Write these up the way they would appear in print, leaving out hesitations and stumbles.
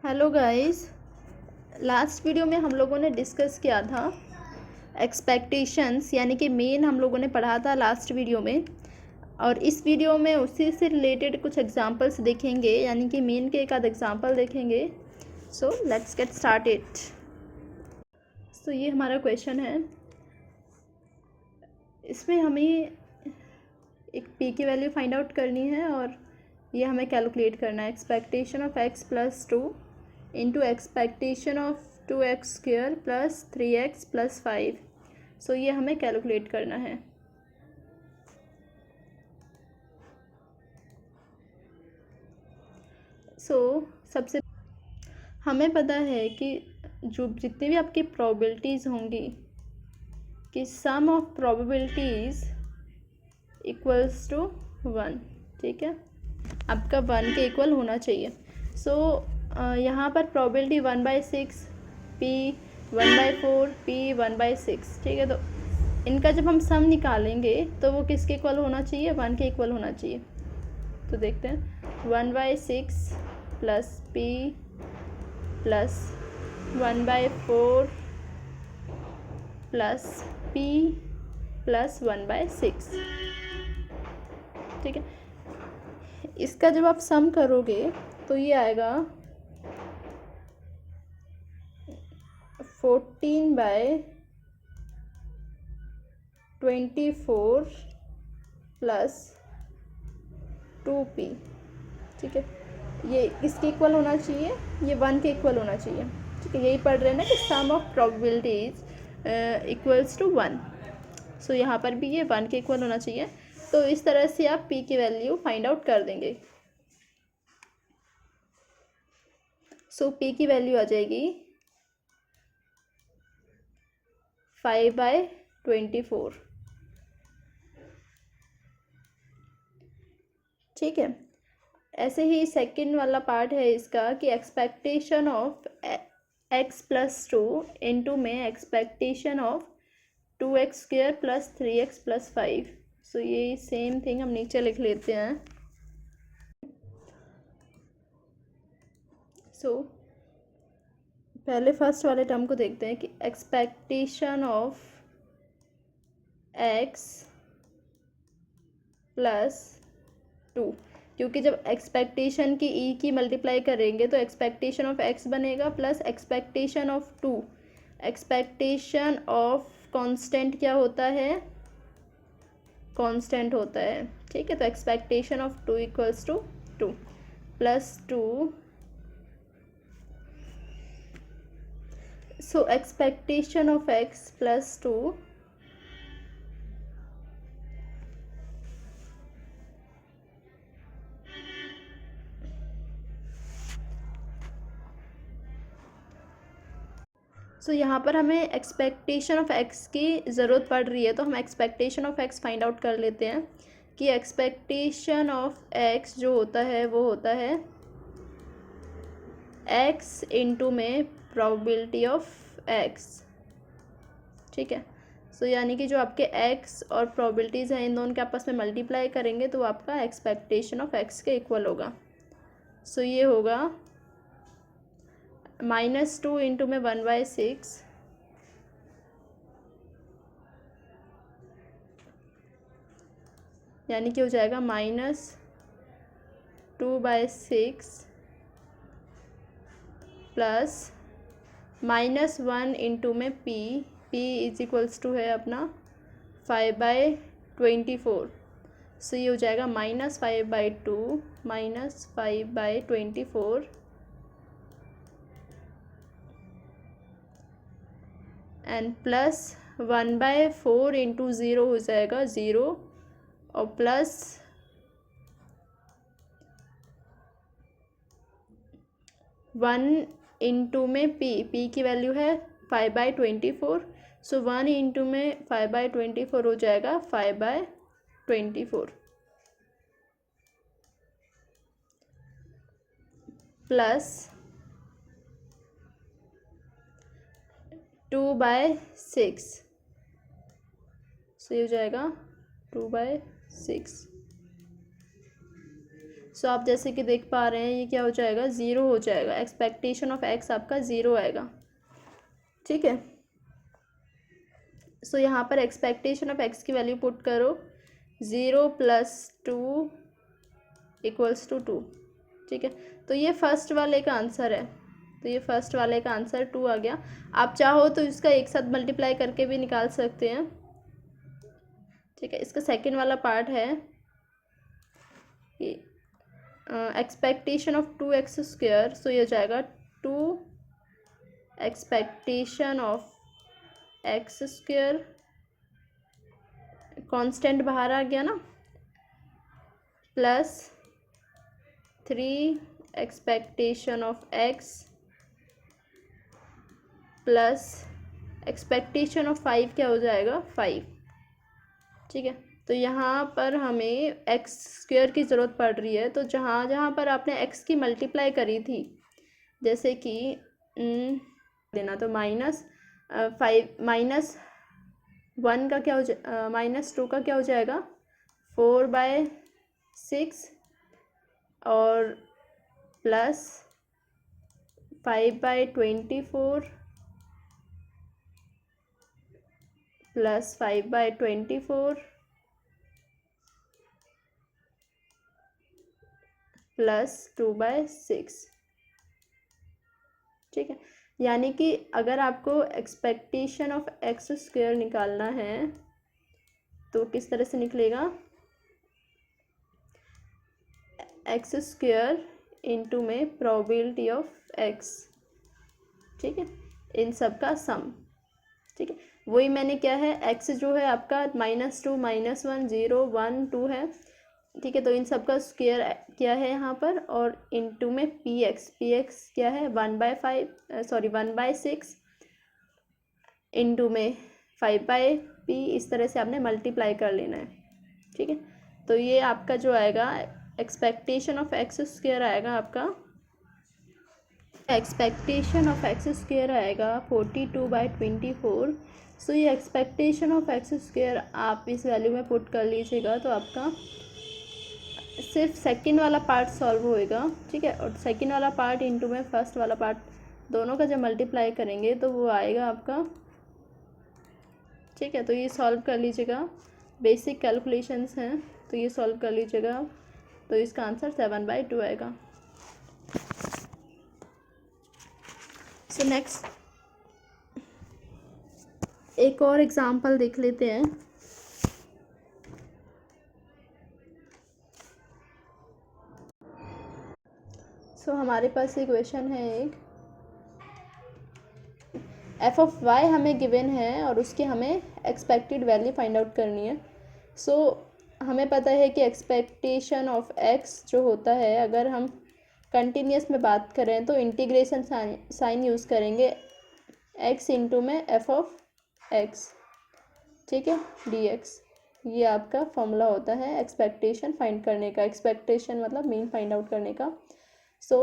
Hello guys. Last video में हम लोगों ने डिस्कस किया था एक्सपेक्टेशंस, यानी कि मेन हम लोगों ने पढ़ा था लास्ट वीडियो में। और इस वीडियो में उसी से रिलेटेड कुछ एग्जांपल्स देखेंगे, यानी कि मेन के एक आध एग्जांपल देखेंगे। So let's get started. So ये हमारा क्वेश्चन है। इसमें हमें एक पी की वैल्यू फाइंड आउट करनी है और ये हमें कैलकुलेट करना है। Expectation of x plus 2 into expectation of 2x square plus 3x plus 5। So ये हमें कैलकुलेट करना है। सबसे हमें पता है कि जो जितनी भी आपकी प्रोबेबिलिटीज़ होंगी कि सम ऑफ प्रोबेबिलिटीज़ इक्वल्स टू 1। ठीक है, आपका 1 के इक्वल होना चाहिए। यहाँ पर प्रोबेबिलिटी 1/6, पी 1/4, पी 1/6। ठीक है, तो इनका जब हम सम निकालेंगे तो वो किसके इक्वल होना चाहिए? 1 के इक्वल होना चाहिए। तो देखते हैं 1/6 plus P plus 1/4 plus P plus 1/6। ठीक है, इसका जब आप सम करोगे तो ये आएगा 14/24 प्लस 2p। ठीक है, ये किसके इक्वल होना चाहिए? ये 1 के इक्वल होना चाहिए। ठीक है, यही पढ़ रहे हैं ना कि सम ऑफ प्रोबेबिलिटीज इक्वल्स टू 1। सो यहाँ पर भी ये 1 के इक्वल होना चाहिए। तो इस तरह से आप p की वैल्यू फाइंड आउट कर देंगे। सो p की वैल्यू आ जाएगी 5/24। ठीक है, ऐसे ही सेकंड वाला पार्ट है इसका कि expectation of x plus 2 into में expectation of 2x square plus 3x plus 5। So ये सेम थिंग हम नीचे लिख लेते हैं। पहले फर्स्ट वाले टर्म को देखते हैं कि एक्सपेक्टेशन ऑफ x प्लस 2, क्योंकि जब एक्सपेक्टेशन की ई की मल्टीप्लाई करेंगे तो एक्सपेक्टेशन ऑफ x बनेगा plus expectation of 2। Expectation of constant क्या होता है? कांस्टेंट होता है। ठीक है, तो expectation of 2 equals to 2 plus 2। So expectation of x plus 2 यहाँ पर हमें एक्सपेक्टेशन ऑफ x की ज़रूरत पड़ रही है, तो हम expectation of x find out कर लेते हैं कि एक्सपेक्टेशन ऑफ x जो होता है वो होता है x इंटू में प्रोबेबिलिटी ऑफ x। ठीक है, यानी कि जो आपके x और प्रोबेबिलिटीज़ हैं इन दोनों के आपस में मल्टीप्लाई करेंगे तो आपका एक्सपेक्टेशन ऑफ x के इक्वल होगा। ये होगा -2 इंटू में 1/6 यानी कि हो जाएगा -2/6 प्लस -1 इंटू में p इज इक्वल्स टू है अपना 5/24। ये हो जाएगा -5/2 -5/24 एंड प्लस 1/4 इंटू 0 हो जाएगा 0 और प्लस 1 इंटू में p की वैल्यू है 5/24। 1 इंटू में 5/24 हो जाएगा 5/24 प्लस 2/6। ये हो जाएगा 2/6। सो आप जैसे कि देख पा रहे हैं ये क्या हो जाएगा, ज़ीरो हो जाएगा, एक्सपेक्टेशन ऑफ एक्स आपका ज़ीरो आएगा, ठीक है। सो यहाँ पर एक्सपेक्टेशन ऑफ एक्स की वैल्यू पुट करो, 0 + 2 = 2, ठीक है। तो ये फर्स्ट वाले का आंसर है, तो ये फर्स्ट वाले का आंसर 2 आ गया। आप चाहो तो इसका एक साथ मल्टीप्लाई करके भी निकाल सकते हैं, ठीक है। इसका सेकंड वाला पार्ट है कि एक्सपेक्टेशन ऑफ 2x², सो ये हो जाएगा 2 एक्सपेक्टेशन ऑफ x², कांस्टेंट बाहर आ गया ना, plus 3 expectation of x plus expectation of 5 क्या हो जाएगा, 5, ठीक है। तो यहाँ पर हमें x² की ज़रूरत पड़ रही है, तो जहाँ जहाँ पर आपने x की मल्टीप्लाई करी थी, जैसे कि देना, तो -1 का क्या हो जाए, -2 का क्या हो जाएगा, 4/6 और प्लस 5/24 प्लस 5/24 प्लस 2/6, ठीक है। यानी कि अगर आपको एक्सपेक्टेशन ऑफ x² निकालना है तो किस तरह से निकलेगा, x² इंटू में प्रोबेबिलिटी ऑफ x, ठीक है, इन सब का सम, ठीक है। वही मैंने क्या है, x जो है आपका -2 -1 0 1 2 है, ठीक है। तो इन सब का स्क्वायर क्या है यहाँ पर, और इनटू में px क्या है 1/6 इनटू में 5/p, इस तरह से आपने मल्टीप्लाई कर लेना है, ठीक है। तो ये आपका जो आएगा एक्सपेक्टेशन ऑफ x² आएगा आपका, एक्सपेक्टेशन ऑफ x² आएगा 42/24। सो ये एक्सपेक्टेशन ऑफ x² आप इस वैल्यू में पुट कर लीजिएगा, तो आपका सिर्फ सेकंड वाला पार्ट सॉल्व होएगा, ठीक है। और सेकंड वाला पार्ट इनटू में फर्स्ट वाला पार्ट, दोनों का जब मल्टीप्लाई करेंगे तो वो आएगा आपका, ठीक है। तो ये सॉल्व कर लीजिएगा, बेसिक कैलकुलेशंस हैं, तो ये सॉल्व कर लीजिएगा, तो इसका आंसर 7/2 आएगा। सो नेक्स्ट एक और एग्जांपल देख लेते हैं। सो हमारे पास एक क्वेश्चन है, एक f(y) हमें गिवन है और उसकी हमें एक्सपेक्टेड वैल्यू फाइंड आउट करनी है। सो हमें पता है कि एक्सपेक्टेशन ऑफ x जो होता है, अगर हम कंटिन्यूस में बात करें तो इंटीग्रेशन साइन यूज़ करेंगे, x इंटू में f(x), ठीक है, dx। ये आपका फॉर्मूला होता है एक्सपेक्टेशन फाइंड करने का, एक्सपेक्टेशन मतलब मीन फाइंड आउट करने का। सो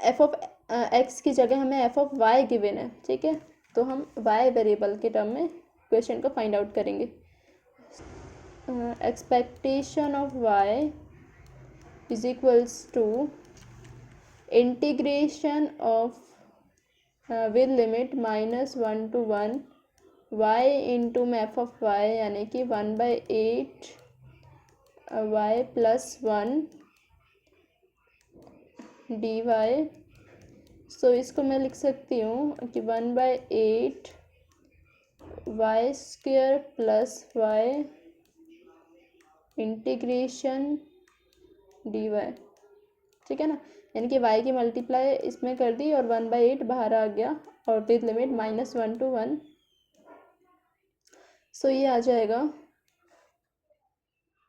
f(x) की जगह हमें f(y) गिवन है, ठीक है। तो हम y वेरिएबल के टर्म में क्वेश्चन को फाइंड आउट करेंगे। Expectation of y is equals to integration of with limit -1 to 1 y into में f(y) यानी कि 1/8 y + 1 dy। सो इसको मैं लिख सकती हूँ कि 1/8 y² + y इंटीग्रेशन dy, ठीक है ना। यानी कि y की मल्टीप्लाई इसमें कर दी और 1/8 बाहर आ गया और विद लिमिट -1 to 1। सो ये आ जाएगा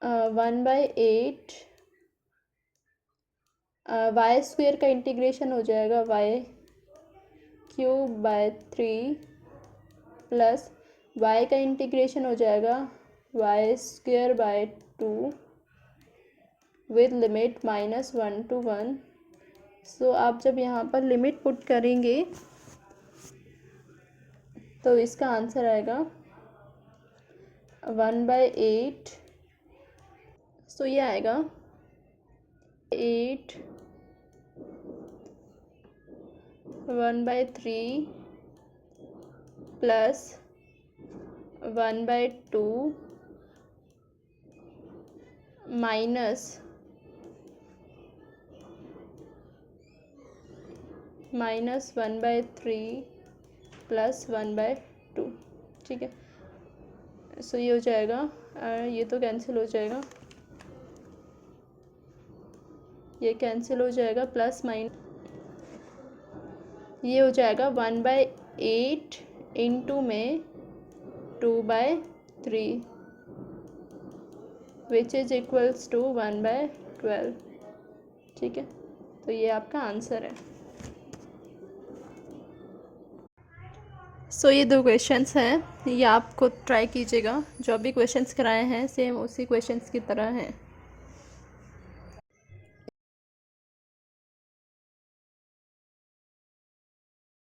1/8 y² का इंटीग्रेशन हो जाएगा y³/3 प्लस y का इंटीग्रेशन हो जाएगा y²/2 विद लिमिट -1 to 1। सो आप जब यहाँ पर लिमिट पुट करेंगे तो इसका आंसर आएगा 1/8। सो ये आएगा 8 1/3 प्लस 1/2 माइनस 1/3 प्लस 1/2। ठीक है, सो ये हो जाएगा, ये तो कैंसिल हो जाएगा, ये कैंसिल हो जाएगा, प्लस माइनस ये हो जाएगा 1/8 इंटू में 2/3 विच इज इक्वल्स टू 1/12। ठीक है, तो ये आपका आंसर है। सो ये 2 क्वेश्चंस हैं, ये आपको ट्राई कीजिएगा, जो भी क्वेश्चंस कराए हैं सेम उसी क्वेश्चंस की तरह हैं।